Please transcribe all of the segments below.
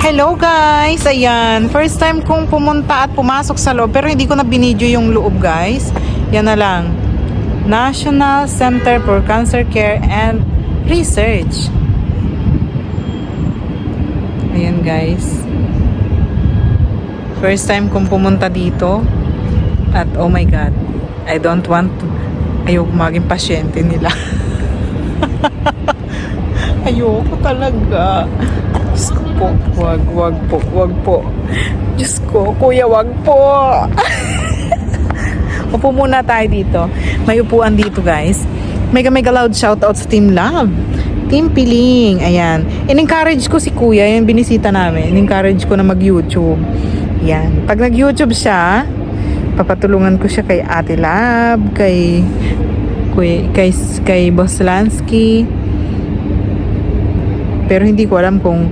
Hello guys! Ayan, first time kong pumunta at pumasok sa loob pero hindi ko na binidyo yung loob guys. Yan na lang. National Center for Cancer Care and Research. Ayan guys. First time kong pumunta dito at oh my god, I don't want to, ayoko maging pasyente nila. Ayoko talaga. Diyos ko po, wag po. Diyos ko, kuya, wag po. Upo muna tayo dito. May upuan dito, guys. Mega loud shoutout sa Team Love. Team Piling, ayan. In-encourage ko si kuya, yung binisita namin. In-encourage ko na mag-YouTube. Ayan. Pag nag-YouTube siya, papatulungan ko siya kay Ate Love, kay Boss Lansky. Pero hindi ko alam kung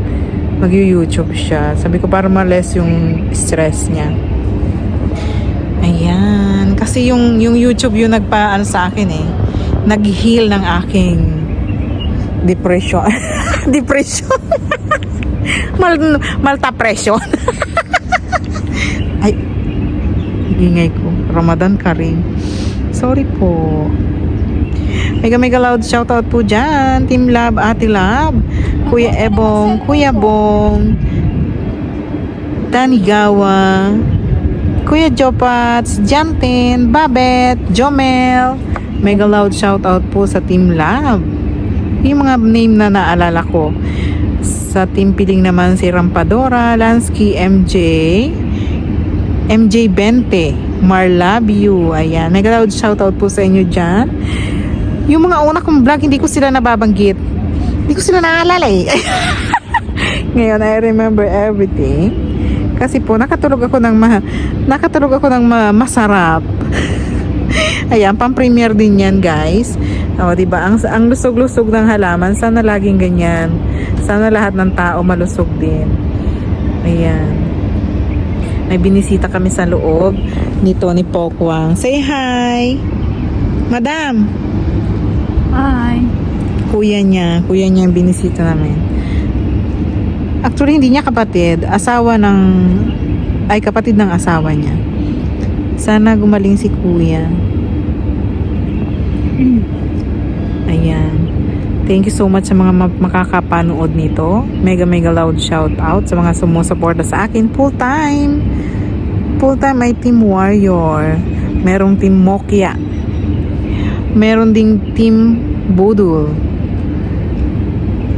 mag-YouTube siya. Sabi ko para ma-less yung stress niya. Ayan. Kasi yung YouTube yung nagpa-ano sa akin eh. Nag-heal ng aking depression. Depression. Malta pression. Ay. Ingay ko. Ramadan Karim. Sorry po. Mega loud shoutout po dyan. Team Love, Ate Love, Kuya Ebong, Kuya Bong, Tanigawa, Kuya Jopats, Jantin, Babet, Jomel. Mega loud shoutout po sa Team Love. Yung mga name na naalala ko. Sa Team Piling naman si Rampadora, Lansky, MJ Bente, Marlabiu. Ayan. Mega loud shoutout po sa inyo dyan. Yung mga una kong vlog, hindi ko sila nababanggit. Hindi ko sila naalala eh. Ngayon, I remember everything. Kasi po, nakatulog ako ng masarap. Ayan, pang-premiere din yan, guys. O, diba? Ang lusog-lusog ng halaman, sana laging ganyan. Sana lahat ng tao malusog din. Ayan. May binisita kami sa loob ni Tony Pokwang. Say hi! Madam! Hi. Kuya niya yung binisita namin. Actually, hindi niya kapatid. Kapatid ng asawa niya. Sana gumaling si kuya. Ayan. Thank you so much sa mga makakapanood nito. Mega loud shout out sa mga sumusuporta sa akin. Full time ay Team Warrior. Merong Team Mokia. Meron ding Team Budul.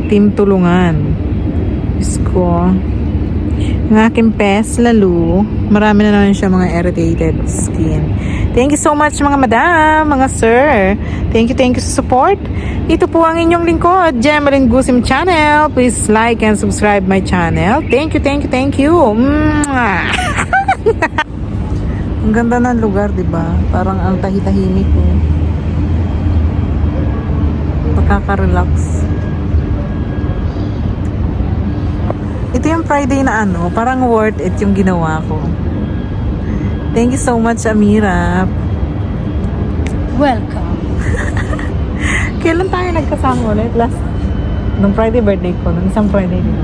Team Tulungan. Diyos ko. Ang aking pes, lalo. Marami na naman siya mga irritated skin. Thank you so much mga madam, mga sir. Thank you sa support. Ito po ang inyong lingkod, Jemeline Gusim Channel. Please like and subscribe my channel. Thank you. Ang ganda ng lugar, diba? Parang ang tahitahimik ko. Nakaka-relax. Ito yung Friday na parang worth it yung ginawa ko. Thank you so much, Amira. Welcome. Kailan tayo nagkasama ulit? Nung Friday birthday ko, nung isang Friday din.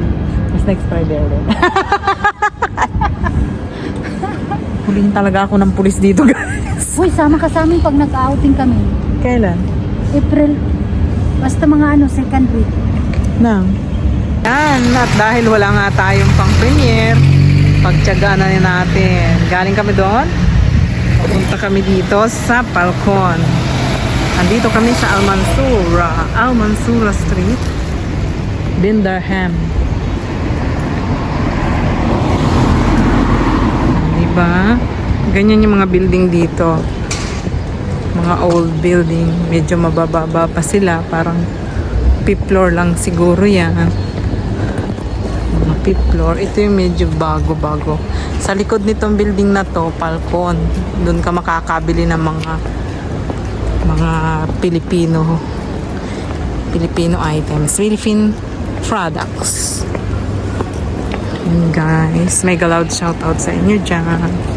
Mas next Friday ulit. Huling talaga ako ng pulis dito, guys. Uy, sama ka sa amin pag nag-outing kami. Kailan? April. Basta mga second week. Yan. At dahil wala nga tayong pang-premiere, pagtyagaan na natin. Galing kami doon. Pupunta kami dito sa Falcon. Andito kami sa Almansura Street, Bindarham. Diba? Ganyan yung mga building dito. Mga old building. Medyo mabababa pa sila. Parang fifth floor lang siguro yan. Mga fifth floor. Ito yung medyo bago-bago. Sa likod nitong building na to, Falcon. Doon ka makakabili ng mga Filipino items. Philippine products. And guys, mega loud shoutout sa inyo dyan.